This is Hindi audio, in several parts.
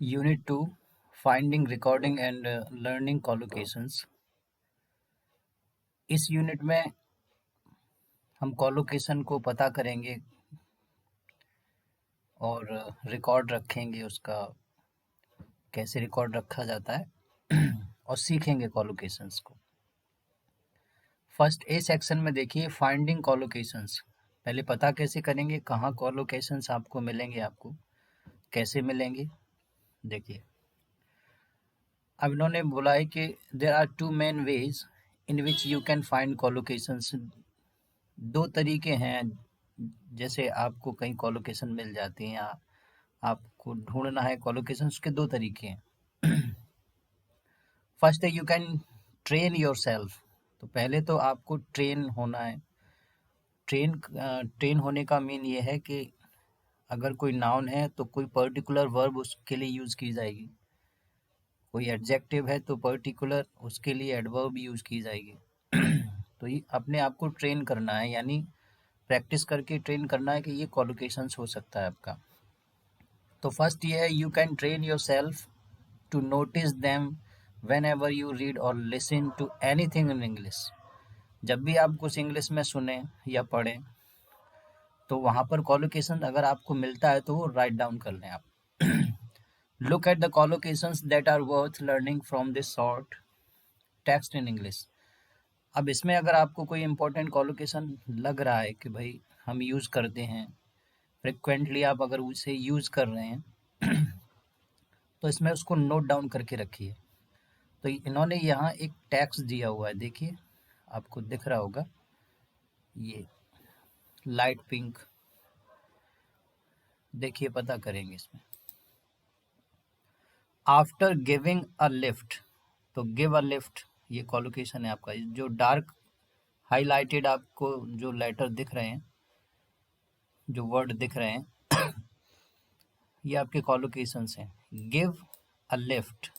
Unit 2 Finding, Recording and Learning Collocations। इस यूनिट में हम कॉलोकेशन को पता करेंगे और रिकॉर्ड रखेंगे, उसका कैसे रिकॉर्ड रखा जाता है और सीखेंगे कॉलोकेशंस को। फर्स्ट ए सेक्शन में देखिए फाइंडिंग कॉलोकेशंस। पहले पता कैसे करेंगे कहाँ कॉलोकेशंस आपको मिलेंगे, आपको कैसे मिलेंगे। देखिए अब इन्होंने बोला है कि there are two main ways in which you can find collocations. दो तरीके हैं जैसे आपको कहीं कॉलोकेशन मिल जाती है या आपको ढूंढना है कॉलोकेशन, उसके दो तरीके हैं। फर्स्ट है you can train your self. तो पहले तो आपको ट्रेन होना है। ट्रेन होने का मीन ये है कि अगर कोई नाउन है तो कोई पर्टिकुलर वर्ब उसके लिए यूज़ की जाएगी, कोई एडजेक्टिव है तो पर्टिकुलर उसके लिए एडवर्ब यूज़ की जाएगी। तो ये अपने आप को ट्रेन करना है, यानी प्रैक्टिस करके ट्रेन करना है कि ये कॉलोकेशंस हो सकता है आपका। तो फर्स्ट ये है you can train yourself to notice them whenever you read or listen to anything in English. जब भी आप कुछ इंग्लिश में सुने या पढ़ें तो वहाँ पर कॉलोकेशन अगर आपको मिलता है तो वो राइट डाउन कर लें आप। Look at the collocations that are worth learning from this short text in English. अब इसमें अगर आपको कोई इंपॉर्टेंट कॉलोकेशन लग रहा है कि भाई हम यूज़ करते हैं फ्रिक्वेंटली, आप अगर उसे यूज़ कर रहे हैं तो इसमें उसको नोट डाउन करके रखिए। तो इन्होंने यहाँ एक टैक्स दिया हुआ है, देखिए आपको दिख रहा होगा, ये लाइट पिंक। देखिए पता करेंगे इसमें आफ्टर गिविंग अ लिफ्ट। तो गिव अ लिफ्ट ये कॉलोकेशन है आपका। जो डार्क हाईलाइटेड आपको जो लेटर दिख रहे हैं, जो वर्ड दिख रहे हैं, ये आपके कॉलोकेशंस हैं। गिव अ लिफ्ट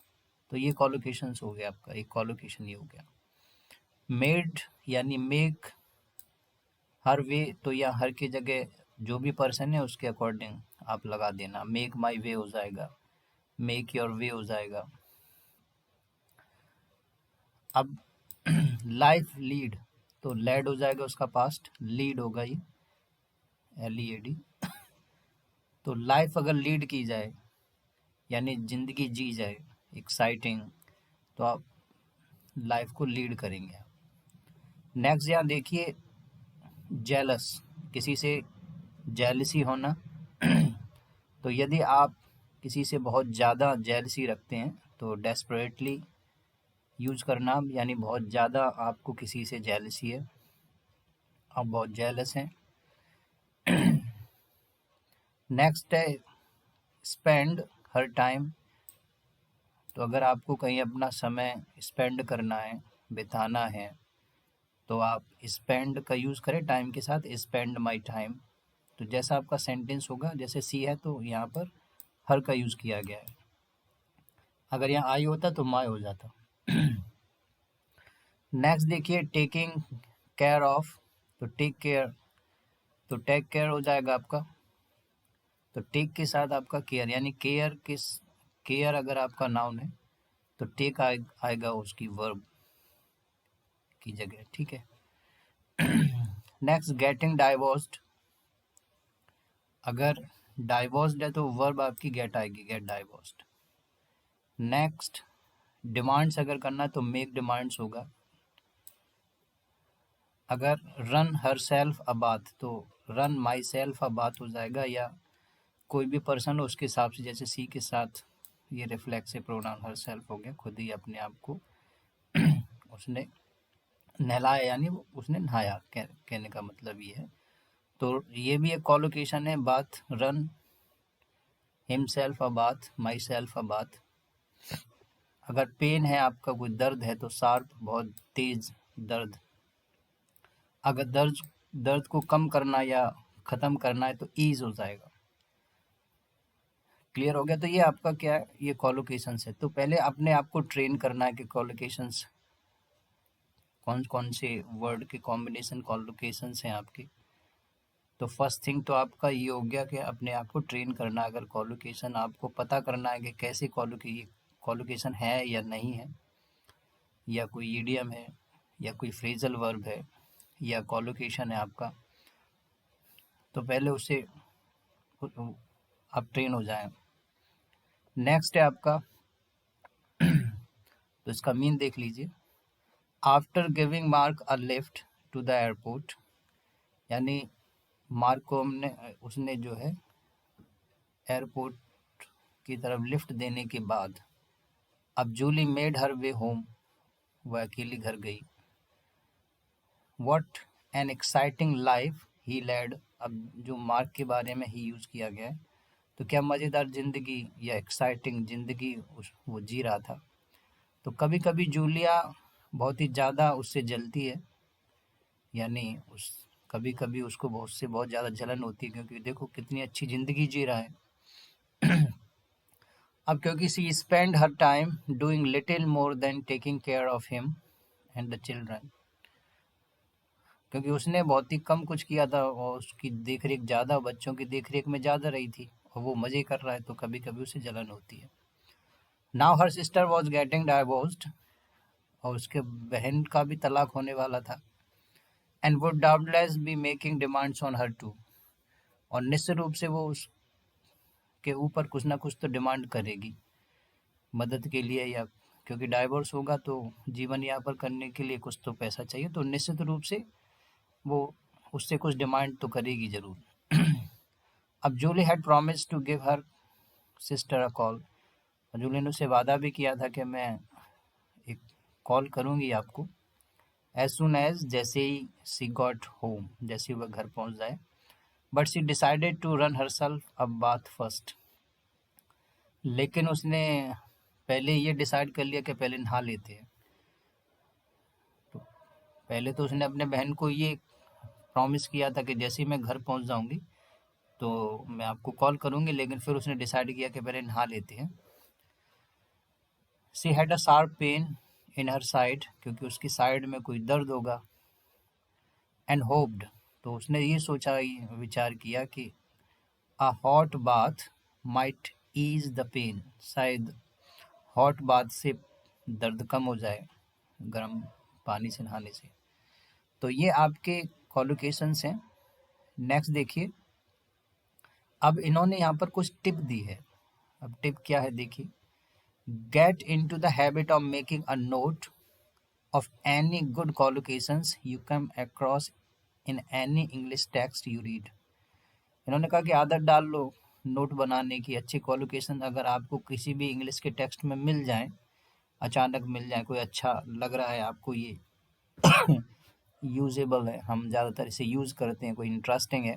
तो ये कॉलोकेशंस हो गया आपका, एक कॉलोकेशन ये हो गया। मेड यानी मेक, हर वे तो या हर की जगह जो भी पर्सन है उसके अकॉर्डिंग आप लगा देना। मेक माई वे हो जाएगा, मेक योर वे हो जाएगा। अब लाइफ लीड तो लेड हो जाएगा उसका पास्ट, लीड होगा ये LEAD। तो लाइफ अगर लीड की जाए यानी जिंदगी जी जाए एक्साइटिंग, तो आप लाइफ को लीड करेंगे। नेक्स्ट यहाँ देखिए जेलस, किसी से जेलसी होना। तो यदि आप किसी से बहुत ज़्यादा जेलसी रखते हैं तो डेस्परेटली यूज़ करना, यानी बहुत ज़्यादा आपको किसी से जेलसी है, आप बहुत जेलस हैं। नेक्स्ट है स्पेंड हर टाइम। तो अगर आपको कहीं अपना समय स्पेंड करना है, बिताना है, तो आप स्पेंड का यूज़ करें टाइम के साथ, स्पेंड माई टाइम। तो जैसा आपका सेंटेंस होगा, जैसे सी है तो यहाँ पर हर का यूज़ किया गया है। अगर यहाँ आई होता तो माई हो जाता। नेक्स्ट देखिए टेकिंग केयर ऑफ। तो टेक केयर, तो टेक केयर हो जाएगा आपका। तो टेक के साथ आपका केयर, यानी केयर किस, केयर अगर आपका नाउन है तो टेक आएगा उसकी वर्ब की जगह, ठीक है। Next getting divorced. अगर डाइवोर्स्ड है तो वर्ब आपकी गेट आएगी, गेट डाइवोर्स्ड। नेक्स्ट डिमांड्स अगर करना है तो मेक डिमांड्स होगा। अगर ran herself a bath तो ran myself a bath हो जाएगा, या कोई भी पर्सन हो उसके हिसाब से, जैसे सी के साथ ये रिफ्लेक्सिव प्रोनाउन हर सेल्फ हो गया, खुद ही अपने आप को उसने नहलाया, यानी उसने नहाया, कहने का मतलब ये है। तो ये भी एक कॉलोकेशन है, bath run himself a bath, my self a bath. अगर पेन है आपका, कोई दर्द है तो शार्प बहुत तेज दर्द। अगर दर्द को कम करना या ख़त्म करना है तो ईज हो जाएगा। क्लियर हो गया। तो ये आपका क्या है, ये कॉलोकेशंस है। तो पहले अपने आप को ट्रेन करना है कि कॉलोकेशंस कौन कौन से वर्ड के कॉम्बिनेशन कॉलोकेशंस हैं आपके। तो फर्स्ट थिंग तो आपका ये हो गया कि अपने आप को ट्रेन करना। अगर कॉलोकेशन आपको पता करना है कि कैसे कॉलोकेशन है या नहीं है, या कोई ईडियम है, या कोई फ्रेजल वर्ब है, या कॉलोकेशन है आपका, तो पहले उससे आप ट्रेन हो जाएं। नेक्स्ट है आपका, तो इसका मीन देख लीजिए। After giving Mark a lift to the airport, यानी मार्क को उसने जो है एयरपोर्ट की तरफ लिफ्ट देने के बाद, अब Julie made her way home, वह अकेली घर गई। What an exciting life he led, अब जो मार्क के बारे में ही यूज़ किया गया है, तो क्या मज़ेदार ज़िंदगी या एक्साइटिंग ज़िंदगी वो जी रहा था। तो कभी कभी जूलिया बहुत ही ज़्यादा उससे जलती है, यानी उस कभी कभी उसको उससे बहुत ज़्यादा जलन होती है, क्योंकि देखो कितनी अच्छी ज़िंदगी जी रहा है। अब क्योंकि she spend her time doing little more than taking care of him and the children, क्योंकि उसने बहुत ही कम कुछ किया था और उसकी देख रेख ज़्यादा, बच्चों की देख रेख में ज़्यादा रही थी, और वो मज़े कर रहा है, तो कभी कभी उसे जलन होती है। Now her sister was getting divorced, और उसके बहन का भी तलाक होने वाला था। And would doubtless be making demands on her too, और निश्चित रूप से वो उसके ऊपर कुछ ना कुछ तो डिमांड करेगी मदद के लिए, या क्योंकि डाइवोर्स होगा तो जीवन यापन करने के लिए कुछ तो पैसा चाहिए, तो निश्चित रूप से वो उससे कुछ डिमांड तो करेगी ज़रूर। अब Julie had promise to give her sister a call, Julie ने उससे वादा भी किया था कि मैं एक कॉल करूँगी आपको, एज सुन एज, जैसे ही सी गॉट होम, जैसे ही वह घर पहुँच जाए। But she decided to run herself a bath first, लेकिन उसने पहले ये डिसाइड कर लिया कि पहले नहा लेते हैं। तो पहले तो उसने अपने बहन को ये प्रॉमिस किया था कि जैसे ही मैं घर पहुंच जाऊंगी तो मैं आपको कॉल करूंगी, लेकिन फिर उसने डिसाइड किया कि पहले नहा लेते हैं। She had a sharp pain in her side, क्योंकि उसकी साइड में कोई दर्द होगा। एंड होप्ड, तो उसने ये सोचा, विचार किया कि a hot bath might ease the pain, शायद हॉट बाथ से दर्द कम हो जाए, गर्म पानी से नहाने से। तो ये आपके कॉलोकेशंस हैं। नेक्स्ट देखिए, अब इन्होंने यहाँ पर कुछ टिप दी है। अब टिप क्या है देखिए, get into the habit of making a note of any good collocations you come across in any English text you read। इन्होंने कहा कि आदत डाल लो नोट बनाने की, अच्छी कॉलोकेशन अगर आपको किसी भी इंग्लिश के टेक्स्ट में मिल जाए, अचानक मिल जाए, कोई अच्छा लग रहा है आपको, ये यूजेबल है, हम ज़्यादातर इसे यूज़ करते हैं, कोई इंटरेस्टिंग है,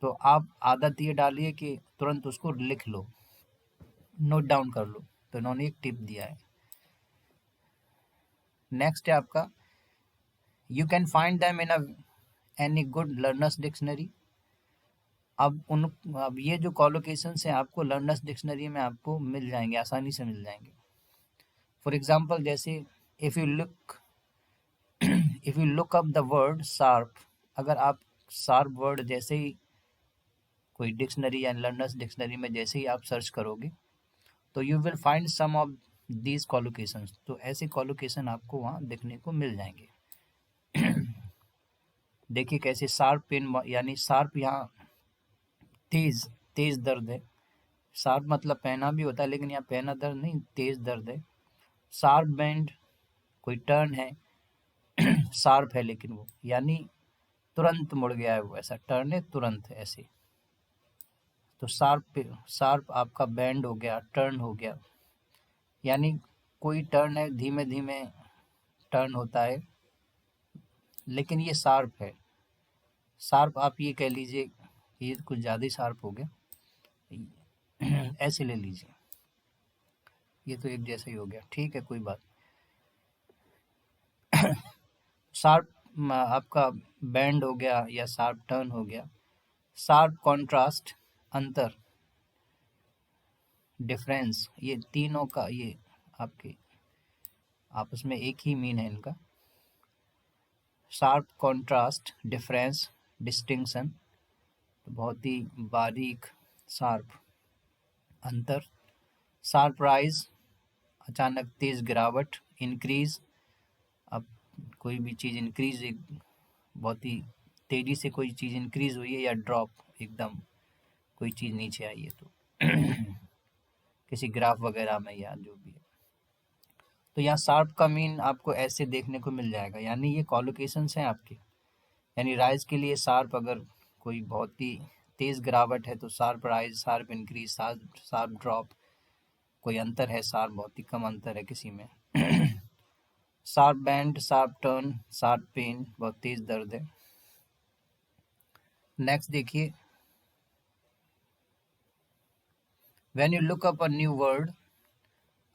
तो आप आदत ये डालिए कि तुरंत उसको लिख लो, नोट डाउन कर लो। तो इन्होंने एक टिप दिया है। नेक्स्ट है आपका, you can find them in any good learners dictionary. अब ये जो कॉलोकेशंस हैं आपको लर्नर्स डिक्शनरी में आपको मिल जाएंगे, आसानी से मिल जाएंगे। फॉर एग्जांपल, जैसे if you look up the word sharp, अगर आप शार्प वर्ड जैसे ही कोई डिक्शनरी या लर्नर्स डिक्शनरी में जैसे ही आप सर्च करोगे, तो you will find some of these collocations, तो ऐसे कॉलोकेशन आपको वहाँ देखने को मिल जाएंगे। देखिए कैसे, शार्प पेन, यानी शार्प यहाँ तेज, तेज दर्द है। शार्प मतलब पहना भी होता है, लेकिन यहाँ पहना दर्द नहीं, तेज दर्द है। शार्प बेंड, कोई टर्न है, शार्प है लेकिन वो, यानी तुरंत मुड़ गया है वो, ऐसा टर्न है, तुरंत है ऐसे। तो शार्प, शार्प आपका बैंड हो गया, टर्न हो गया, यानी कोई टर्न है, धीमे धीमे टर्न होता है, लेकिन ये शार्प है। शार्प आप ये कह लीजिए, ये कुछ ज़्यादा ही शार्प हो गया, ऐसे ले लीजिए, ये तो एक जैसा ही हो गया, ठीक है, कोई बात। शार्प आपका बैंड हो गया या शार्प टर्न हो गया। शार्प कॉन्ट्रास्ट, अंतर, डिफरेंस, ये तीनों का ये आपके आपस में एक ही मीन है इनका। शार्प कॉन्ट्रास्ट, डिफरेंस, डिस्टिंक्शन, तो बहुत ही बारीक, शार्प अंतर। शार्प राइज, अचानक तेज गिरावट। इंक्रीज, अब कोई भी चीज़ इंक्रीज, बहुत ही तेजी से कोई चीज़ इंक्रीज हुई है, या ड्रॉप, एकदम कोई चीज़ नीचे आई है तो किसी ग्राफ वगैरह में या जो भी है। तो यहाँ शार्प का मीन आपको ऐसे देखने को मिल जाएगा, यानी ये कॉलोकेशंस हैं आपके। यानी राइज के लिए शार्प, अगर कोई बहुत ही तेज गिरावट है तो sharp rise, sharp increase, sharp drop. कोई अंतर है, शार्प बहुत ही कम अंतर है किसी में। Sharp bend, sharp turn, sharp pain, बहुत तेज दर्द है। नेक्स्ट देखिए, when you look up a new word,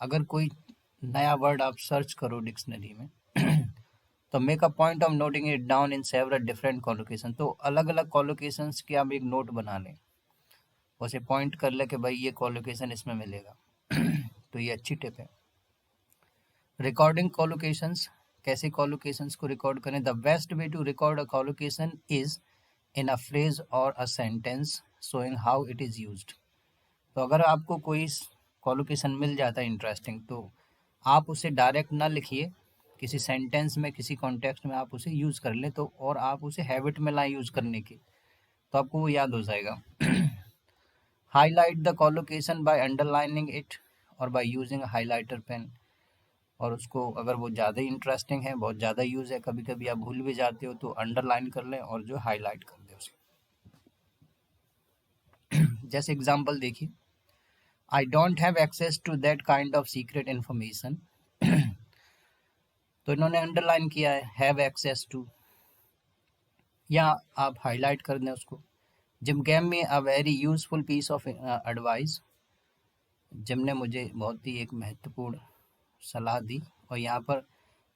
अगर कोई नया वर्ड आप सर्च करो डिक्शनरी में तो make a point of noting it down in several different collocation. तो अलग अलग कॉलोकेशंस के आप एक नोट बना लें, उसे पॉइंट कर ले कि भाई ये कॉलोकेशन इसमें मिलेगा तो ये अच्छी टिप है। रिकॉर्डिंग कॉलोकेशंस, कैसे कॉलोकेशंस को रिकॉर्ड करें? The best way to record a collocation is in a phrase or a sentence showing how it is used. तो अगर आपको कोई कॉलोकेशन मिल जाता है इंटरेस्टिंग, तो आप उसे डायरेक्ट ना लिखिए, किसी सेंटेंस में, किसी कॉन्टेक्स्ट में आप उसे यूज़ कर लें, तो और आप उसे हैबिट में लाएं यूज़ करने की, तो आपको वो याद हो जाएगा। Highlight the collocation by underlining it और बाय यूजिंग हाईलाइटर पेन। और उसको अगर वो ज़्यादा इंटरेस्टिंग है, बहुत ज़्यादा यूज़ है, कभी कभी आप भूल भी जाते हो, तो अंडरलाइन कर लें और जो हाईलाइट कर दें उसे। जैसे एग्जांपल देखिए, I don't have access to that kind of secret information. तो इन्होंने अंडरलाइन किया है हैव एक्सेस टू, या आप हाईलाइट कर दें उसको। जिम गेम में a very useful piece of advice, Jim ने मुझे बहुत ही एक महत्वपूर्ण सलाह दी, और यहाँ पर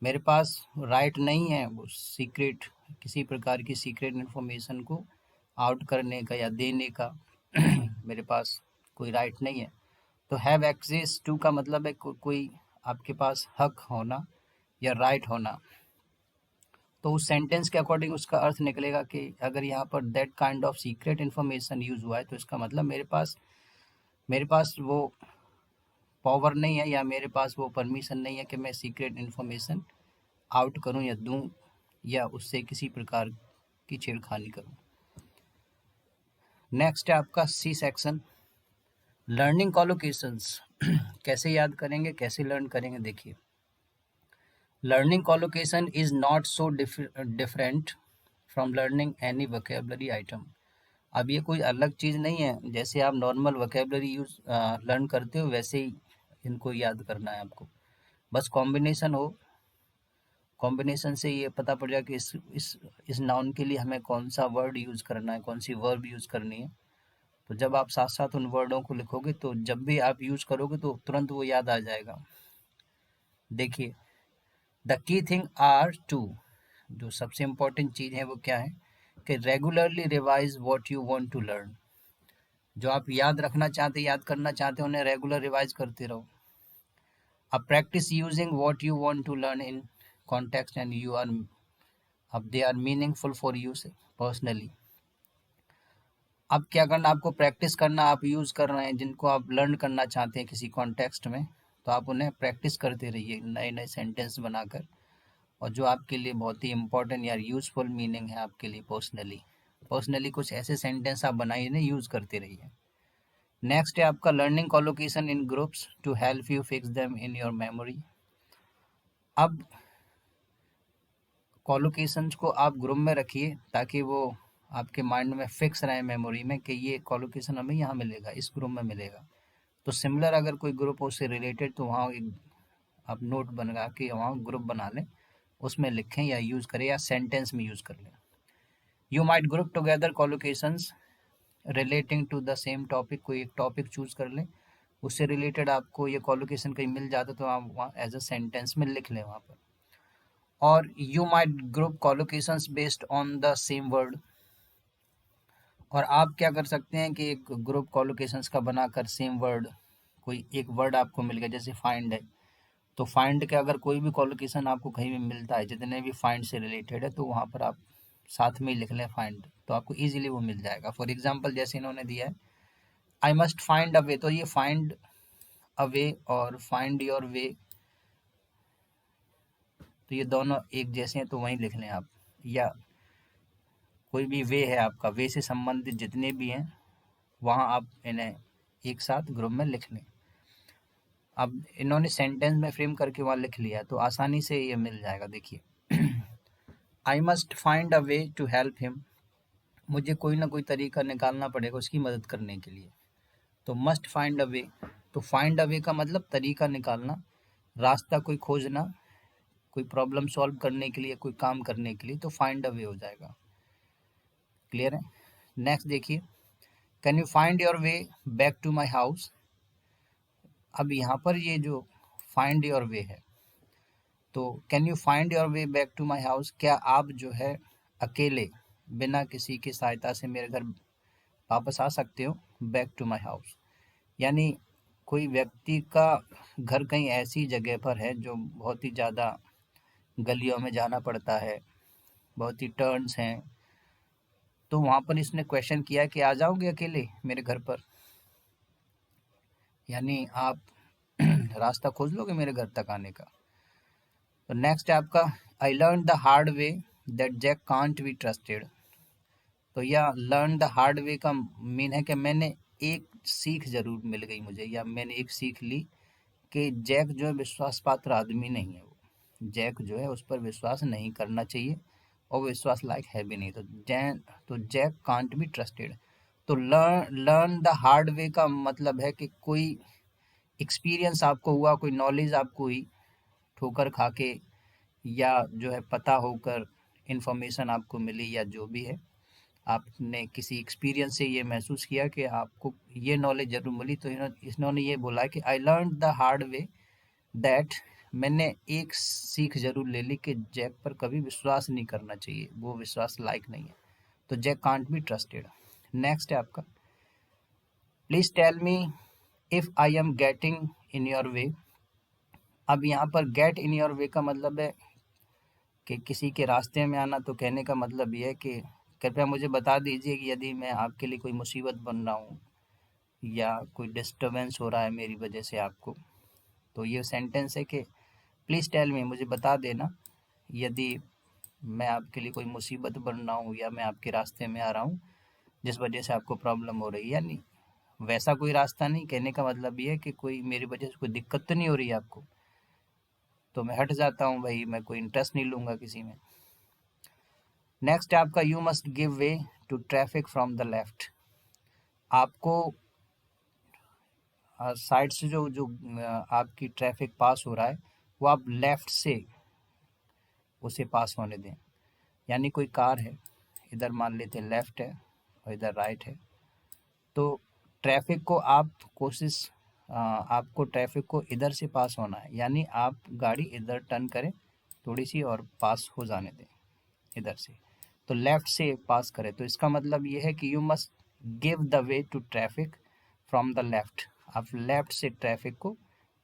मेरे पास राइट नहीं है वो सीक्रेट, किसी प्रकार की सीक्रेट इन्फॉर्मेशन को आउट करने का या देने का मेरे पास कोई राइट नहीं है। तो हैव एक्सेस टू का मतलब है कोई आपके पास हक होना या राइट होना। तो उस सेंटेंस के अकॉर्डिंग उसका अर्थ निकलेगा कि अगर यहाँ पर that kind of secret information use हुआ है, तो इसका मतलब मेरे पास वो पावर नहीं है, या मेरे पास वो परमिशन नहीं है कि मैं सीक्रेट इन्फॉर्मेशन आउट करूं या दूं, या उससे किसी प्रकार की छेड़खानी करूं। नेक्स्ट है आपका सी सेक्शन, लर्निंग कॉलोकेशंस। कैसे याद करेंगे, कैसे लर्न करेंगे? देखिए, learning collocation is not so different from learning any vocabulary item. अब ये कोई अलग चीज़ नहीं है, जैसे आप नॉर्मल वोकेबलरी यूज लर्न करते हो वैसे ही इनको याद करना है आपको। बस कॉम्बिनेशन हो, कॉम्बिनेशन से ये पता पड़ जाए कि इस नाउन के लिए हमें कौन सा वर्ड यूज़ करना है, कौन सी वर्ब यूज़ करनी है। तो जब आप साथ साथ उन वर्डों को लिखोगे, तो जब भी आप यूज़ करोगे तो तुरंत वो याद आ जाएगा। देखिए, the key thing are to, जो सबसे इम्पोर्टेंट चीज़ है वो क्या है कि regularly revise what you want to learn. जो आप याद रखना चाहते, याद करना चाहते हैं, उन्हें रेगुलर रिवाइज करते रहो। अब practice using what you want to learn in context and you are, अब they are meaningful for you personally. अब क्या करना, आपको प्रैक्टिस करना, आप यूज़ कर रहे हैं जिनको आप लर्न करना चाहते हैं किसी कॉन्टेक्स्ट में, तो आप उन्हें प्रैक्टिस करते रहिए नए नए सेंटेंस बनाकर, और जो आपके लिए बहुत ही इंपॉर्टेंट या यूज़फुल मीनिंग है आपके लिए पर्सनली कुछ ऐसे सेंटेंस आप बनाइए, इन्हें यूज़ करते रहिए। नेक्स्ट है आपका learning collocation in groups to help you fix them in your memory. अब कॉलोकेशंस को आप ग्रुप में रखिए ताकि वो आपके माइंड में फिक्स रहे, मेमोरी में, कि ये कॉलोकेशन हमें यहाँ मिलेगा, इस ग्रुप में मिलेगा। तो सिमिलर अगर कोई ग्रुप हो उससे रिलेटेड, तो वहाँ एक आप नोट बना के वहाँ ग्रुप बना लें, उसमें लिखें या यूज़ करें, या सेंटेंस में यूज़ कर लें। You might group together collocations relating to the same topic, कोई एक टॉपिक चूज़ कर लें, उससे रिलेटेड आपको ये कॉलोकेशन कहीं मिल जाता तो आप वहाँ एज अ सेंटेंस में लिख लें वहाँ पर। और you might group collocations based on the same word. और आप क्या कर सकते हैं कि एक ग्रुप कॉलोकेशंस का बनाकर सेम वर्ड, कोई एक वर्ड आपको मिल गया, जैसे फाइंड है, तो फाइंड के अगर कोई भी कॉलोकेशन आपको कहीं भी मिलता है, जितने भी फाइंड से रिलेटेड है, तो वहाँ पर आप साथ में ही लिख लें फाइंड, तो आपको इजीली वो मिल जाएगा। फॉर एग्जांपल जैसे इन्होंने दिया है आई मस्ट फाइंड अ वे, तो ये फाइंड अ वे और फाइंड योर वे, तो ये दोनों एक जैसे हैं, तो वहीं लिख लें आप। या कोई भी वे है आपका, वे से संबंधित जितने भी हैं वहाँ आप इन्हें एक साथ ग्रुप में लिख लें। अब इन्होंने सेंटेंस में फ्रेम करके वहाँ लिख लिया, तो आसानी से ये मिल जाएगा। देखिए I must find a way to help him, मुझे कोई ना कोई तरीका निकालना पड़ेगा उसकी मदद करने के लिए। तो मस्ट फाइंड अ वे, तो फाइंड अ वे का मतलब तरीका निकालना, रास्ता कोई खोजना, कोई प्रॉब्लम सॉल्व करने के लिए, कोई काम करने के लिए, तो फाइंड अ वे हो जाएगा। क्लियर है? नेक्स्ट देखिए, can you find your way back to my house. अब यहाँ पर ये जो फाइंड योर वे है, तो can you find your way back to my house, क्या आप जो है अकेले बिना किसी की सहायता से मेरे घर वापस आ सकते हो। बैक टू माई हाउस यानी कोई व्यक्ति का घर कहीं ऐसी जगह पर है जो बहुत ही ज़्यादा गलियों में जाना पड़ता है, बहुत ही टर्न्स हैं, तो वहाँ पर इसने क्वेश्चन किया कि आ जाओगे अकेले मेरे घर पर, यानी आप रास्ता खोज लोगे मेरे घर तक आने का। तो नेक्स्ट है आपका I learn the hard way that Jack can't be trusted. तो यह लर्न द हार्ड वे का मीन है कि मैंने एक सीख जरूर मिल गई मुझे, या मैंने एक सीख ली कि जैक जो है विश्वास पात्र आदमी नहीं है। वो जैक जो है उस पर विश्वास नहीं करना चाहिए और विश्वास लायक है भी नहीं। तो जैक कांट बी ट्रस्टेड। तो लर्न द हार्ड वे का मतलब है कि कोई एक्सपीरियंस आपको हुआ, कोई नॉलेज आपको हुई ठोकर खा के, या जो है पता होकर इंफॉर्मेशन आपको मिली, या जो भी है आपने किसी एक्सपीरियंस से ये महसूस किया कि आपको ये नॉलेज जरूर मिली, तो इन्होंने ये बोला कि आई learn the hard way that, मैंने एक सीख जरूर ले ली कि जैक पर कभी विश्वास नहीं करना चाहिए, वो विश्वास लायक नहीं है। तो Jack can't be trusted. Next है आपका please tell me if I am getting in your way. अब यहाँ पर गेट इन योर वे का मतलब है कि किसी के रास्ते में आना। तो कहने का मतलब ये है कि कृपया मुझे बता दीजिए कि यदि मैं आपके लिए कोई मुसीबत बन रहा हूँ या कोई डिस्टरबेंस हो रहा है मेरी वजह से आपको, तो ये सेंटेंस है कि प्लीज़ टेल मी, मुझे बता देना यदि मैं आपके लिए कोई मुसीबत बन रहा हूँ या मैं आपके रास्ते में आ रहा हूँ जिस वजह से आपको प्रॉब्लम हो रही है। यानी वैसा कोई रास्ता नहीं, कहने का मतलब ये है कि कोई मेरी वजह से कोई दिक्कत तो नहीं हो रही है आपको, तो मैं हट जाता हूँ भाई, मैं कोई इंटरेस्ट नहीं लूँगा किसी में। नेक्स्ट है आपका you must give way to traffic from the left. आपको साइड से जो जो आपकी ट्रैफिक पास हो रहा है वो आप लेफ्ट से उसे पास होने दें। यानी कोई कार है, इधर मान लेते हैं लेफ्ट है और इधर राइट है, तो ट्रैफिक को आप आपको ट्रैफिक को इधर से पास होना है, यानी आप गाड़ी इधर टर्न करें थोड़ी सी और पास हो जाने दें इधर से, तो लेफ्ट से पास करें। तो इसका मतलब ये है कि you must give the way to traffic from the left, आप लेफ्ट से ट्रैफिक को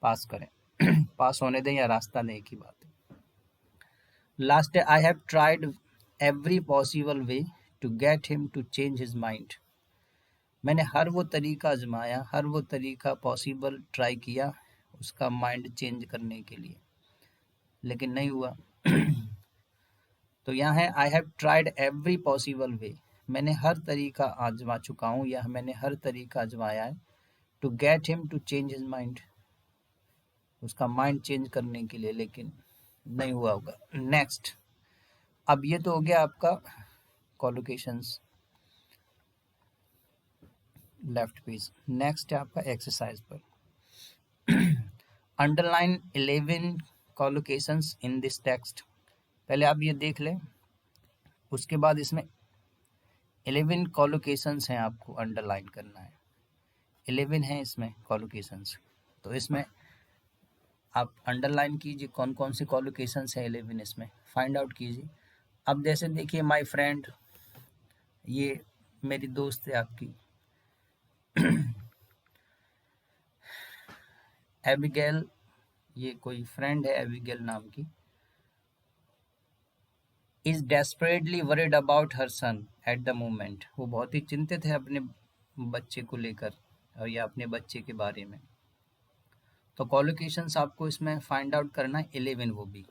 पास करें पास होने दें या रास्ता दें, एक ही बात है। लास्ट है I have tried every possible way to get him to change his mind. मैंने हर वो तरीका आजमाया, हर वो तरीका पॉसिबल ट्राई किया उसका माइंड चेंज करने के लिए, लेकिन नहीं हुआ तो यहाँ है I have tried every possible वे, मैंने हर तरीका आजमा चुका हूँ या मैंने हर तरीका आजमाया है to get him to change his mind, उसका माइंड चेंज करने के लिए, लेकिन नहीं हुआ होगा। नेक्स्ट, अब ये तो हो गया आपका कॉलोकेशंस लेफ्ट पेज। नेक्स्ट है आपका एक्सरसाइज पर अंडरलाइन 11 कॉलोकेशंस इन दिस टेक्स्ट। पहले आप ये देख लें, उसके बाद इसमें 11 कॉलोकेशंस हैं आपको अंडरलाइन करना है। 11 हैं इसमें कॉलोकेशंस, तो इसमें आप अंडरलाइन कीजिए कौन कौन सी कॉलोकेशंस हैं 11 इसमें फाइंड आउट कीजिए। अब जैसे देखिए माय फ्रेंड, ये मेरी दोस्त है आपकी एबिगेल, ये कोई फ्रेंड है एबिगेल नाम की। Is desperately worried about her son at the moment, वो बहुत ही चिंतित है अपने बच्चे को लेकर और या अपने बच्चे के बारे में। तो कॉलोकेशंस आपको इसमें फाइंड आउट करना है 11 वो भी।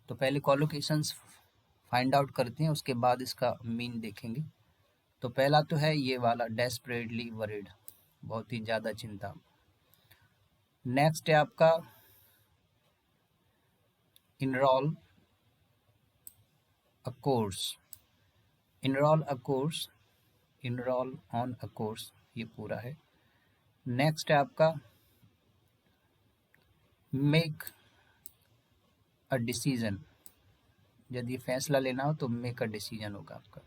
तो पहले कॉलोकेशंस फाइंड आउट करते हैं, उसके बाद इसका मीन देखेंगे। तो पहला तो है ये वाला डेस्परेटली वरिड, बहुत ही ज़्यादा चिंता। नेक्स्ट है आपका enrol a course, enrol a course, enrol on a course, ये पूरा है। नेक्स्ट है आपका मेक अ डिसीजन, यदि फैसला लेना हो तो मेक अ डिसीजन होगा आपका।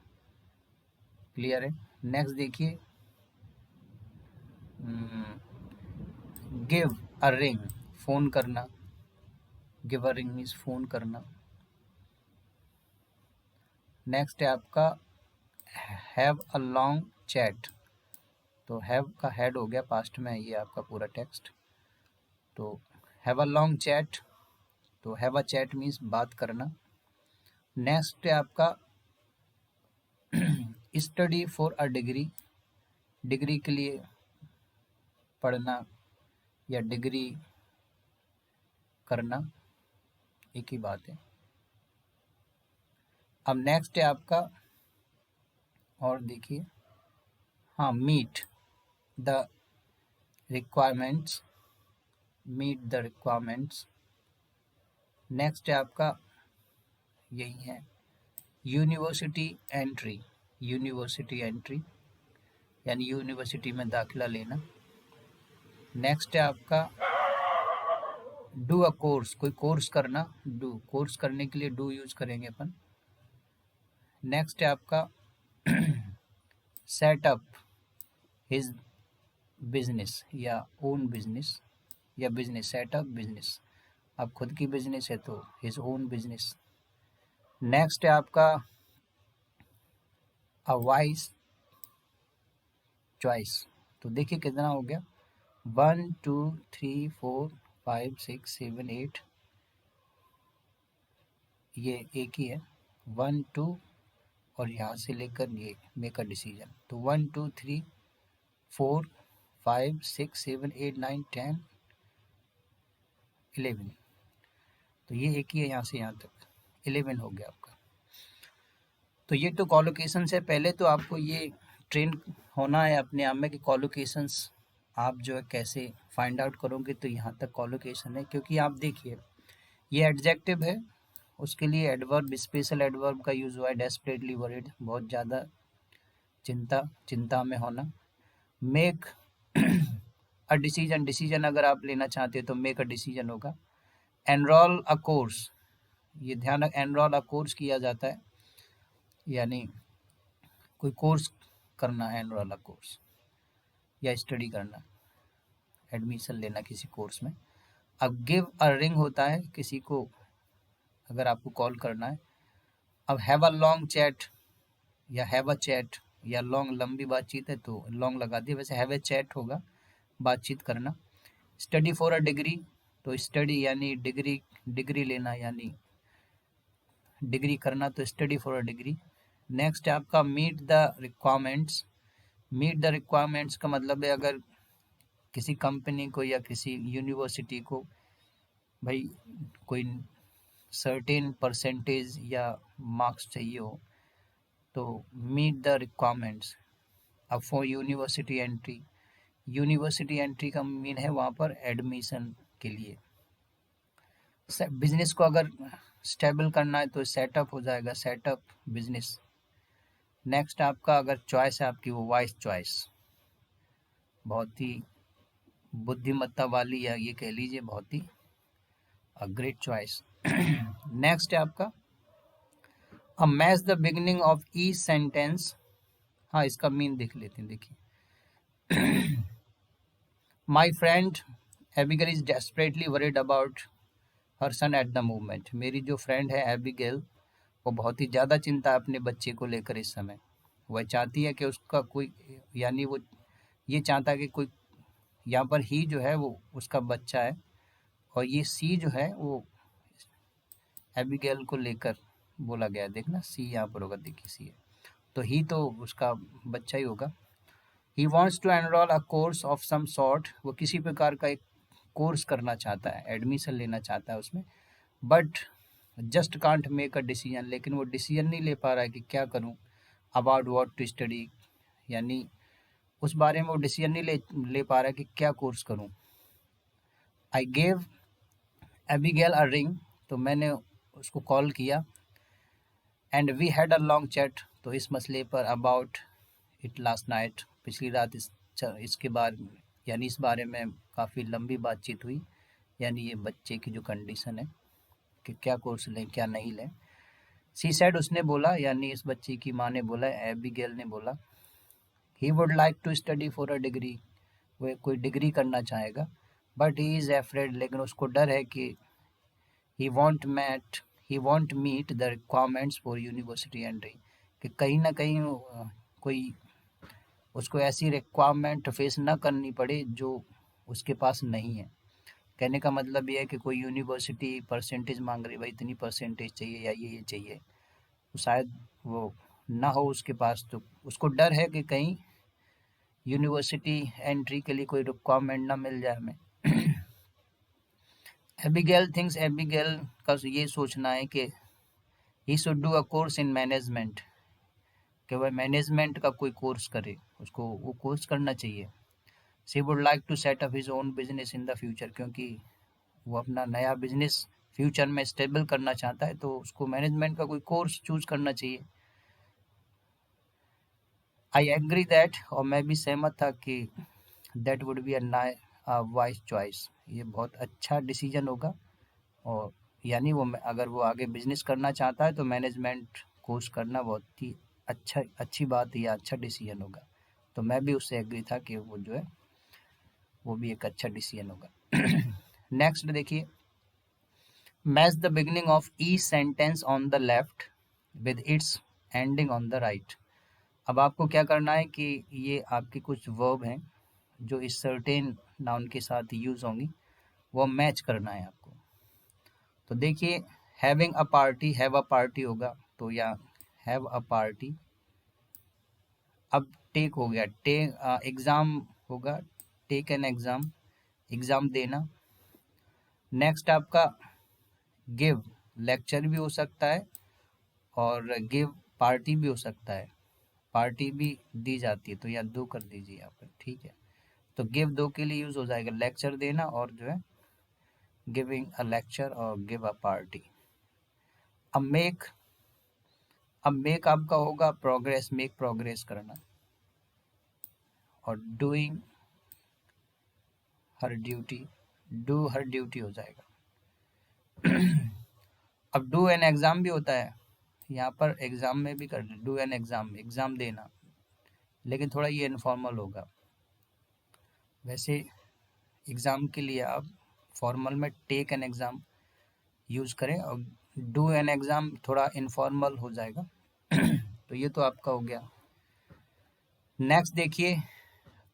क्लियर है। नेक्स्ट देखिए गिव अ रिंग, फोन करना, give a ring means phone करना। नेक्स्ट है आपका हैव अ लॉन्ग चैट, तो हैव का हेड हो गया पास्ट में, ये आपका पूरा टेक्स्ट। तो हैव अ लॉन्ग चैट, तो हैव अ चैट मीन्स बात करना। नेक्स्ट है आपका study for a degree, degree के लिए पढ़ना या डिग्री करना, एक ही बात है। अब नेक्स्ट है आपका, और देखिए हाँ, meet the requirements, meet the requirements. Next है आपका यही है यूनिवर्सिटी एंट्री, यूनिवर्सिटी एंट्री यानी यूनिवर्सिटी में दाखिला लेना। नेक्स्ट है आपका डू अ कोर्स, कोई कोर्स करना, डू, कोर्स करने के लिए डू यूज करेंगे अपन। नेक्स्ट है आपका सेटअप हिज बिजनेस या ओन बिजनेस, या बिजनेस, सेटअप बिजनेस, अब खुद की बिजनेस है तो हिज ओन बिजनेस। नेक्स्ट है आपका अ वाइज चॉइस, तो देखिए कितना हो गया 1 2 3 4 5 6 7 8, ये एक ही है 1 2, और यहाँ से लेकर ये मेक अ डिसीजन, तो 1 2 3 4 5 6 7 8 9 10 11, तो ये एक ही है यहाँ से यहाँ तक 11 हो गया आपका। तो ये तो कॉलोकेशन से पहले तो आपको ये ट्रेन होना है अपने आप में कि कॉलोकेशंस आप जो है कैसे फाइंड आउट करोगे, तो यहाँ तक कॉलोकेशन है। क्योंकि आप देखिए ये एडजेक्टिव है, उसके लिए एडवर्ब, स्पेशल एडवर्ब का यूज हुआ है, डेस्परेटली वरीड, बहुत ज़्यादा चिंता में होना। मेक अ डिसीजन, डिसीजन अगर आप लेना चाहते हो तो मेक अ डिसीजन होगा। एनरोल अ कोर्स, ये ध्यान रख, एनरोल अ कोर्स किया जाता है, यानी कोई कोर्स करना है, एनरोल अ कोर्स या स्टडी करना, एडमिशन लेना किसी कोर्स में। अब गिव अ रिंग होता है किसी को अगर आपको कॉल करना है। अब हैव अ लॉन्ग चैट या हैव अ चैट, या लॉन्ग लंबी बातचीत है तो लॉन्ग लगा दिया, वैसे हैव ए चैट होगा, बातचीत करना। स्टडी फॉर अ डिग्री, तो स्टडी यानी डिग्री, डिग्री लेना यानी डिग्री करना, तो study for a degree. Next है आपका meet the requirements, meet the requirements का मतलब है अगर किसी कंपनी को या किसी यूनिवर्सिटी को भाई कोई सर्टेन परसेंटेज या मार्क्स चाहिए हो तो मीट द रिक्वायरमेंट्स। अब for university entry, university entry का मीन है वहाँ पर एडमिशन के लिए। बिजनेस को अगर स्टेबल करना है तो सेटअप हो जाएगा, सेटअप बिजनेस। नेक्स्ट आपका अगर चॉइस है आपकी वो वाइज चॉइस, बहुत ही बुद्धिमत्ता वाली, या ये कह लीजिए बहुत ही ग्रेट चॉइस। नेक्स्ट है आपका a match the beginning of each sentence, हाँ इसका मीन देख लेते हैं, देखिए my friend Abigail is desperately worried about her son at the moment, मेरी जो फ्रेंड है एबिगेल वो बहुत ही ज़्यादा चिंता है अपने बच्चे को लेकर इस समय। वह चाहती है कि उसका कोई, यानी वो ये चाहता है कि कोई, यहाँ पर ही जो है वो उसका बच्चा है, और ये सी जो है वो एबिगेल को लेकर बोला गया है, देखना सी यहाँ पर होगा, देखिए सी है, तो ही तो उसका बच्चा ही होगा। He wants to enrol a course of some sort, वो किसी प्रकार का एक कोर्स करना चाहता है, एडमिशन लेना चाहता है उसमें, but just can't make a decision, लेकिन वो डिसीजन नहीं ले पा रहा है कि क्या करूं, अबाउट व्हाट टू स्टडी, यानी उस बारे में वो डिसीजन नहीं ले पा रहा है कि क्या कोर्स करूं। I gave Abigail a ring, तो मैंने उसको कॉल किया, and we had a long chat, तो इस मसले पर, अबाउट इट लास्ट नाइट, पिछली रात इसके बारे में, यानी इस बारे में काफ़ी लंबी बातचीत हुई, यानी ये बच्चे की जो कंडीशन है कि क्या कोर्स लें क्या नहीं लें। सी सेड, उसने बोला, यानी इस बच्चे की माँ ने बोला, एबिगेल ने बोला, he would like to study for a degree, वो कोई डिग्री करना चाहेगा, बट ही इज़ एफ्रेड, लेकिन उसको डर है कि he won't met he won't meet the requirements for university entry, कि कहीं ना कहीं कोई उसको ऐसी रिक्वायरमेंट फेस ना करनी पड़े जो उसके पास नहीं है। कहने का मतलब ये है कि कोई यूनिवर्सिटी परसेंटेज मांग रही, भाई इतनी परसेंटेज चाहिए या ये चाहिए, तो शायद वो ना हो उसके पास, तो उसको डर है कि कहीं यूनिवर्सिटी एंट्री के लिए कोई रिक्वायरमेंट ना मिल जाए हमें। एबिगेल का ये सोचना है कि he should do a course in management, कि वह मैनेजमेंट का कोई कोर्स करे, उसको वो कोर्स करना चाहिए। She would like to set up his own business in the future, क्योंकि वो अपना नया बिजनेस फ्यूचर में स्टेबल करना चाहता है, तो उसको मैनेजमेंट का कोई कोर्स चूज करना चाहिए। आई एग्री दैट, और मैं भी सहमत था कि that would be a wise choice, ये बहुत अच्छा डिसीजन होगा, और यानी वो अगर वो आगे बिजनेस करना चाहता है तो मैनेजमेंट कोर्स करना बहुत ही अच्छी बात या अच्छा डिसीजन होगा। तो मैं भी उससे एग्री था कि वो जो है वो भी एक अच्छा डिसीजन होगा। नेक्स्ट देखिए, match the beginning of each sentence on the left with its ending on the right. अब आपको क्या करना है कि ये आपके कुछ वर्ब हैं जो इस सर्टेन नाउन के साथ यूज होंगी, वो मैच करना है आपको। तो देखिए, having a party, have a party होगा, तो या हैव अ पार्टी। अब टेक हो गया, टेक एग्जाम होगा, टेक एन एग्जाम, एग्जाम देना। नेक्स्ट आपका गिव, लेक्चर भी हो सकता है, और गिव पार्टी भी हो सकता है, पार्टी भी दी जाती है, तो या दो कर दीजिए यहाँ पर, ठीक है। तो गिव दो के लिए यूज हो जाएगा, लेक्चर देना और जो है गिविंग अ लेक्चर और गिव अ पार्टी। अब मेक आपका होगा प्रोग्रेस, मेक प्रोग्रेस करना, और doing her duty, do her duty हो जाएगा। अब डू एन एग्जाम भी होता है, यहाँ पर एग्जाम में भी कर डू एन एग्जाम, एग्जाम देना, लेकिन थोड़ा ये इनफॉर्मल होगा। वैसे एग्जाम के लिए आप फॉर्मल में टेक एन एग्जाम यूज करें, और डू एन एग्जाम थोड़ा इनफॉर्मल हो जाएगा। तो ये तो आपका हो गया। नेक्स्ट देखिए,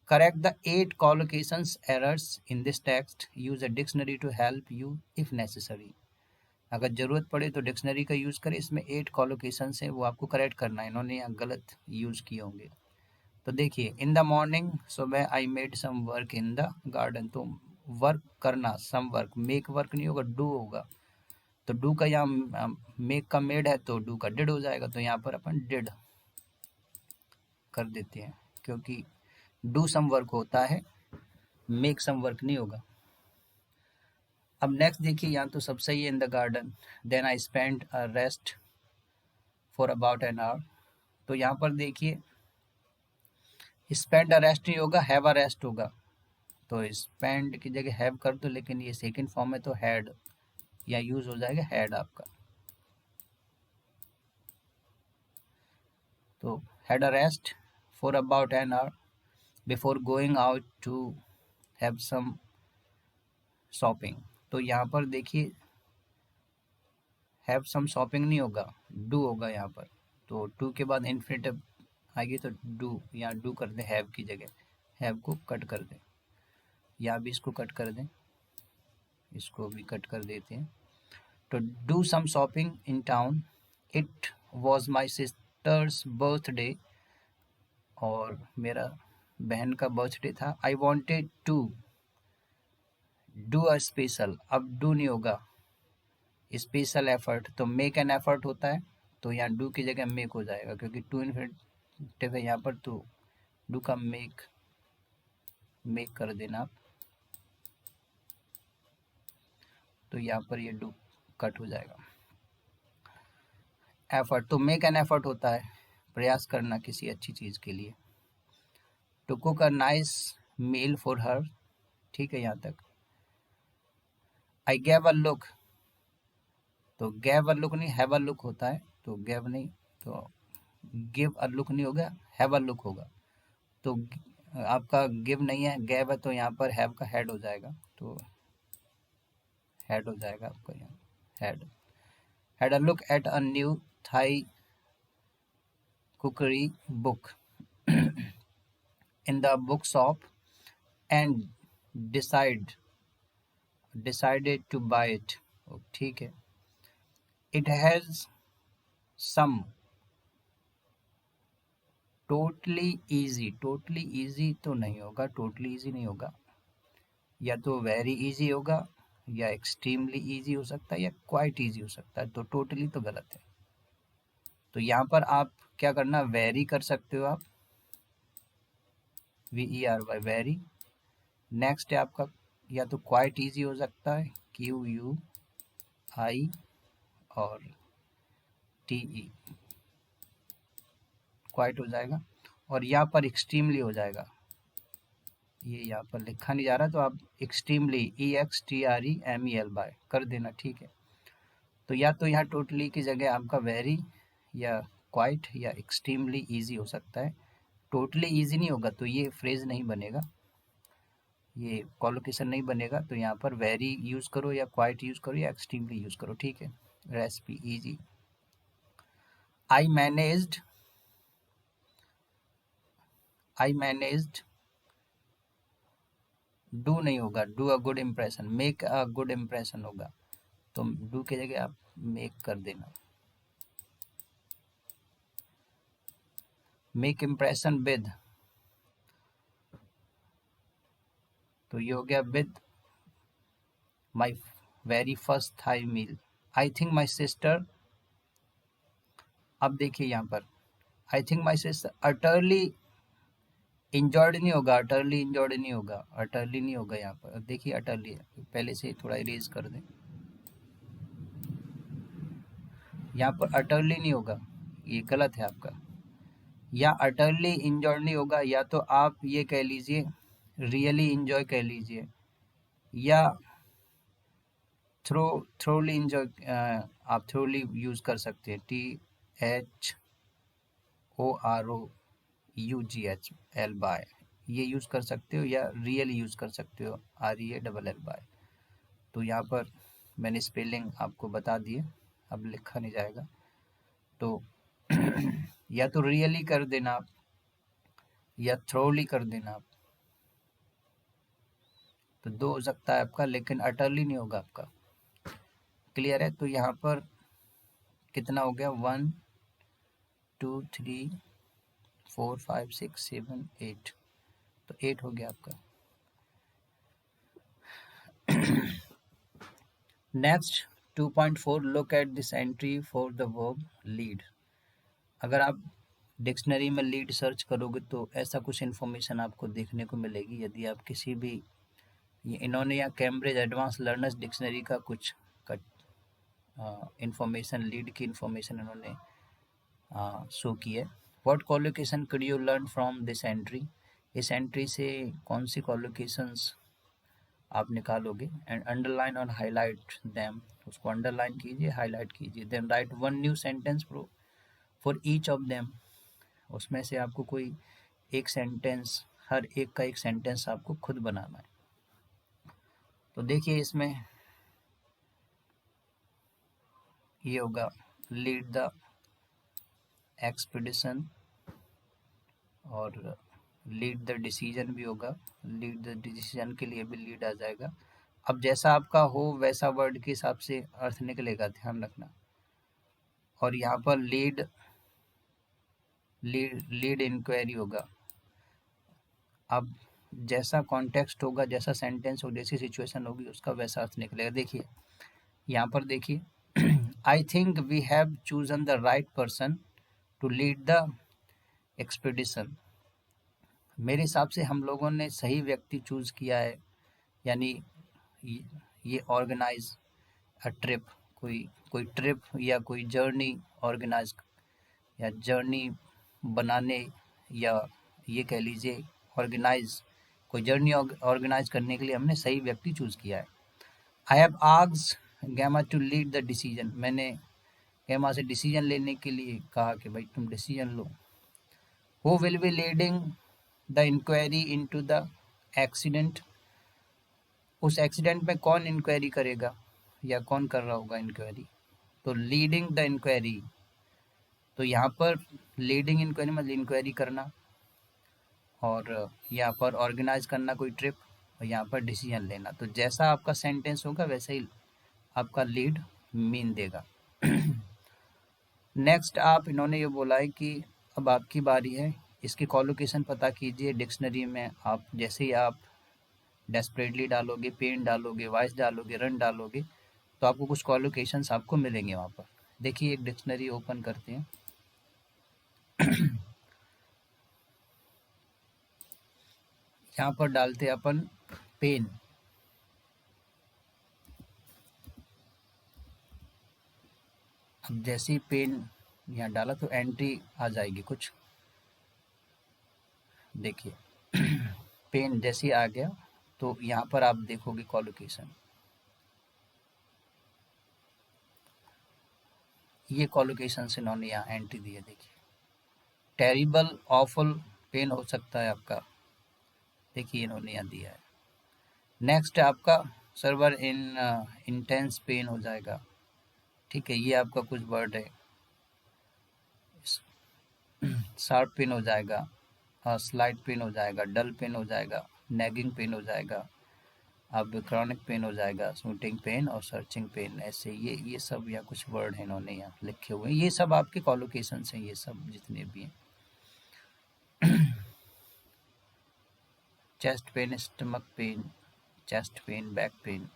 correct the 8 collocations errors in this text, use a dictionary to help you if necessary. अगर जरूरत पड़े तो डिक्शनरी का यूज करें, इसमें 8 कॉलोकेशंस है वो आपको करेक्ट करना है, इन्होंने यहाँ गलत यूज किए होंगे। तो देखिए, इन द मॉर्निंग, सुबह, I made some work in the garden, तो वर्क करना, सम वर्क, मेक वर्क नहीं होगा, डू होगा, तो डू का यहाँ मेक का मेड है तो डू का डिड हो जाएगा, तो यहाँ पर अपन डिड कर देते हैं, क्योंकि डू सम वर्क होता है, मेक सम वर्क नहीं होगा। अब नेक्स्ट देखिए, यहाँ तो सब सही है, in the garden, then I spend a rest for about an hour, तो यहाँ पर देखिए स्पेंड अ रेस्ट नहीं होगा, हैव अ रेस्ट होगा, तो स्पेंड की जगह हैव कर दो, लेकिन ये सेकंड फॉर्म है तो हैड, या यूज हो जाएगा हैड आपका। तो had a rest for about an hour before going out to have some shopping, तो यहाँ पर देखिए हैव सम शॉपिंग नहीं होगा, डू होगा यहाँ पर, तो डू के बाद इन्फिनेटिव आएगी, तो डू, यहाँ डू कर दें हैव की जगह, हैव को कट कर दें, या भी इसको कट कर दें, इसको भी कट कर देते हैं। तो do some shopping in town, it was my sister's birthday, और मेरा बहन का बर्थडे था। I wanted to do a special, अब डू नहीं होगा, स्पेशल एफर्ट, तो मेक एन एफर्ट होता है, तो यहाँ डू की जगह मेक हो जाएगा, क्योंकि टू इन्फिनेटिव है यहाँ पर, तो डू का मेक कर देना आप, तो यहाँ पर ये डू कट हो जाएगा। एफर्ट, तो मेक एन एफर्ट होता है प्रयास करना किसी अच्छी चीज़ के लिए। To cook a nice meal for her, ठीक है यहाँ तक। आई गैव अ लुक, तो गैव अ लुक नहीं, हैव अ लुक होता है, तो गैव नहीं, तो गिव अ लुक नहीं होगा, हैव अ लुक होगा। तो आपका गिव नहीं है, गैव है, तो यहाँ पर हैव का हेड हो जाएगा, तो हेड हो जाएगा आपका यहाँ, had. Had a look at a new Thai cookery book in the book shop and decided to buy it, ठीक है। It has some, totally easy तो नहीं होगा, टोटली इजी नहीं होगा, या तो वेरी इजी होगा, या एक्सट्रीमली इजी हो सकता है, या क्वाइट इजी हो सकता है, तो टोटली तो गलत है। तो यहाँ पर आप क्या करना, वेरी कर सकते हो आप, VERY वेरी। नेक्स्ट है आपका, या तो क्वाइट इजी हो सकता है, QUI और TE, क्वाइट हो जाएगा। और यहाँ पर एक्सट्रीमली हो जाएगा, ये यहाँ पर लिखा नहीं जा रहा, तो आप एक्सट्रीमली EXTREMELY कर देना, ठीक है। तो या तो यहाँ टोटली की जगह आपका वेरी या क्वाइट या एक्सट्रीमली इजी हो सकता है। टोटली इजी नहीं होगा तो ये फ्रेज नहीं बनेगा, ये कॉलोकेशन नहीं बनेगा, तो यहाँ पर वेरी यूज़ करो या क्वाइट यूज़ करो या एक्सट्रीमली यूज़ करो, ठीक है। Recipe easy. I managed, do नहीं होगा, do a good impression, make a good impression होगा, तो डू की जगह आप मेक कर देना। मेक इम्प्रेशन विद, तो ये हो गया with my very first Thai meal. I think my sister, अब देखिए यहाँ पर I think my sister utterly enjoyed नहीं होगा, अटरली इंजॉर्ड नहीं होगा, अटरली नहीं होगा यहाँ पर, देखिए अटरली है, पहले से थोड़ा इरेज कर दें, यहाँ पर अटरली नहीं होगा, ये गलत है आपका। या अटरली इंजॉर्ड नहीं होगा, या तो आप ये कह लीजिए रियली इंजॉय कह लीजिए, या थ्रोली इंजॉय, आप थ्रोली यूज कर सकते हैं, THOROUGHL बाय, ये यूज कर सकते हो, या रियल यूज कर सकते हो, REALL बाय। तो यहाँ पर मैंने स्पेलिंग आपको बता दिए, अब लिखा नहीं जाएगा, तो या तो रियली कर देना आप, या थ्रोली कर देना आप, तो दो हो सकता है आपका, लेकिन अटरली नहीं होगा आपका। क्लियर है? तो यहाँ पर कितना हो गया, 1 2 3 4 5 6 7 8, तो 8 हो गया आपका। Next 2.4, look at this entry for the verb lead. अगर आप डिक्शनरी में लीड सर्च करोगे तो ऐसा कुछ इन्फॉर्मेशन आपको देखने को मिलेगी। यदि आप किसी भी, ये इन्होंने यहाँ कैम्ब्रिज एडवांस लर्नर्स डिक्शनरी का कुछ इन्फॉर्मेशन, लीड की इन्फॉर्मेशन इन्होंने शो की है। What collocation could you learn from this entry, इस एंट्री से कौन सी कॉलोकेशंस आप निकालोगे। एंड अंडरलाइन और हाईलाइट देम, उसको अंडरलाइन कीजिए, हाईलाइट कीजिए। Then write one new sentence for each of them, उसमें से आपको कोई एक सेंटेंस, हर एक का एक सेंटेंस आपको खुद बनाना है। तो देखिए इसमें ये होगा लीड द एक्सपीडिशन, और लीड द डिसीजन भी होगा, लीड द डिसीजन के लिए भी लीड आ जाएगा। अब जैसा आपका हो वैसा वर्ड के हिसाब से अर्थ निकलेगा, ध्यान रखना। और यहाँ पर लीड इंक्वायरी होगा। अब जैसा कॉन्टेक्स्ट होगा, जैसा सेंटेंस हो, जैसी सिचुएशन होगी, उसका वैसा अर्थ निकलेगा। देखिए यहाँ पर देखिए I think we have chosen the right person to lead the expedition. मेरे हिसाब से हम लोगों ने सही व्यक्ति चूज किया है, यानी ये ऑर्गेनाइज अ ट्रिप, कोई ट्रिप या कोई जर्नी ऑर्गेनाइज या जर्नी बनाने, या ये कह लीजिए ऑर्गेनाइज, कोई जर्नी ऑर्गेनाइज करने के लिए हमने सही व्यक्ति चूज किया है। I have asked Gemma to lead the decision. मैंने गैमा से डिसीजन लेने के लिए कहा कि भाई तुम डिसीजन लो। Who will be leading the inquiry into the accident. उस एक्सीडेंट में कौन इंक्वायरी करेगा या कौन कर रहा होगा इंक्वायरी, तो लीडिंग द इंक्वायरी। तो यहाँ पर लीडिंग इंक्वायरी मतलब इंक्वायरी करना, और यहाँ पर ऑर्गेनाइज करना कोई ट्रिप, और यहाँ पर डिसीजन लेना। तो जैसा आपका सेंटेंस होगा वैसे ही आपका लीड मीन देगा। नेक्स्ट आप इन्होंने ये बोला है कि अब आपकी बारी है, इसकी कॉलोकेशन पता कीजिए डिक्शनरी में। आप जैसे ही आप डेस्परेटली डालोगे, पेन डालोगे, वॉइस डालोगे, रन डालोगे, तो आपको कुछ कॉलोकेशंस आपको मिलेंगे वहाँ पर। देखिए एक डिक्शनरी ओपन करते हैं। यहाँ पर डालते हैं अपन पेन। अब जैसे ही पेन यहाँ डाला तो एंट्री आ जाएगी कुछ। देखिए पेन जैसे ही आ गया तो यहाँ पर आप देखोगे कॉलोकेशन, ये कॉलोकेशन से इन्होंने यहाँ एंट्री दी है। देखिए टेरिबल, ऑफुल, पेन हो सकता है आपका, देखिए इन्होंने यहाँ दिया है। नेक्स्ट आपका सर्वर इन इंटेंस पेन हो जाएगा, ठीक है, ये आपका कुछ वर्ड है। शार्प पेन हो जाएगा, स्लाइड पेन हो जाएगा, डल पेन हो जाएगा, नैगिंग पेन हो जाएगा, अब क्रॉनिक पेन हो जाएगा, शूटिंग पेन और सर्चिंग पेन। ऐसे ये सब या कुछ वर्ड है इन्होंने यहाँ लिखे हुए हैं। ये सब आपके कॉलोकेशन हैं, ये सब जितने भी हैं। Chest pain, stomach pain, chest pain, back pain,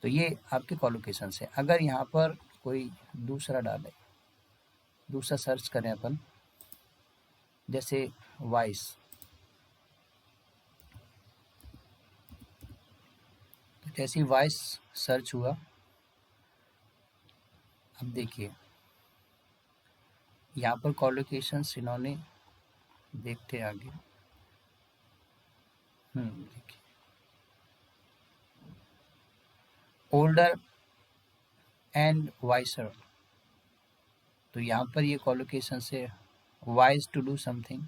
तो ये आपके कॉलोकेशन है। अगर यहाँ पर कोई दूसरा डाले, दूसरा सर्च करें अपन, जैसे वॉइस, तो जैसे वॉइस सर्च हुआ, अब देखिए यहाँ पर कॉलोकेशंस इन्होंने, देखते हैं आगे। देखिए ओल्डर एंड वाइसर, तो यहाँ पर ये कॉलोकेशन से wise to do something,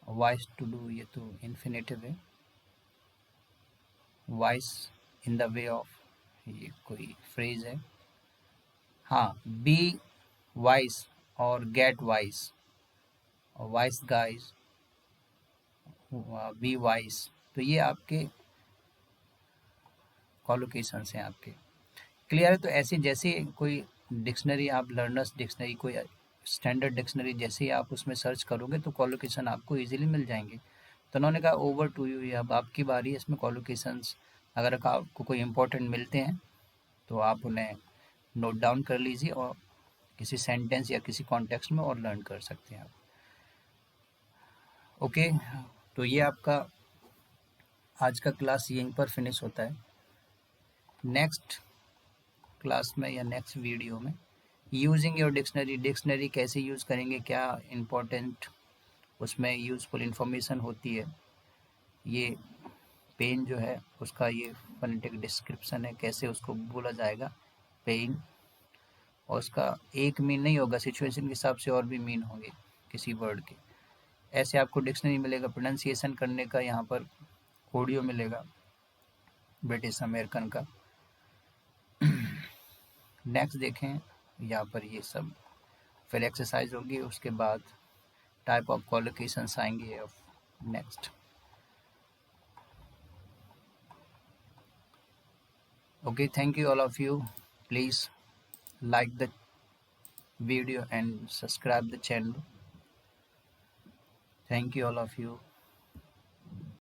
wise to do ये तो इन्फिनेटिव है, wise in the way of, ये कोई फ्रेज है। हाँ, बी वाइज और get wise, wise guys, be wise, तो ये आपके कॉलोकेशंस हैं आपके। क्लियर है? तो ऐसे जैसे कोई डिक्शनरी आप लर्नर्स डिक्शनरी, कोई स्टैंडर्ड डिक्शनरी, जैसे ही आप उसमें सर्च करोगे तो कॉलोकेशन आपको इजीली मिल जाएंगे। तो उन्होंने कहा ओवर टू यू, अब आपकी बारी है इसमें कॉलोकेशंस। अगर आपको कोई इंपॉर्टेंट मिलते हैं तो आप उन्हें नोट डाउन कर लीजिए और किसी सेंटेंस या किसी कॉन्टेक्स्ट में और लर्न कर सकते हैं आप। ओके, तो ये आपका आज का क्लास यहीं पर फिनिश होता है। नेक्स्ट क्लास में या नेक्स्ट वीडियो में यूजिंग योर डिक्शनरी, डिक्शनरी कैसे यूज़ करेंगे, क्या इम्पोर्टेंट उसमें यूज़फुल इंफॉर्मेशन होती है, ये पेन जो है उसका ये फोनेटिक डिस्क्रिप्शन है, कैसे उसको बोला जाएगा पेन, और उसका एक मीन नहीं होगा, सिचुएशन के हिसाब से और भी मीन होंगे किसी वर्ड के। ऐसे आपको डिक्शनरी मिलेगा, प्रोनाउंसिएशन करने का यहाँ पर ऑडियो मिलेगा ब्रिटिश अमेरिकन का। नेक्स्ट देखें यहाँ पर ये सब, फिर एक्सरसाइज होगी, उसके बाद टाइप ऑफ कॉलोकेशंस आएंगे of next. Okay, thank you all of you. Please like the video and subscribe the channel. Thank you all of you.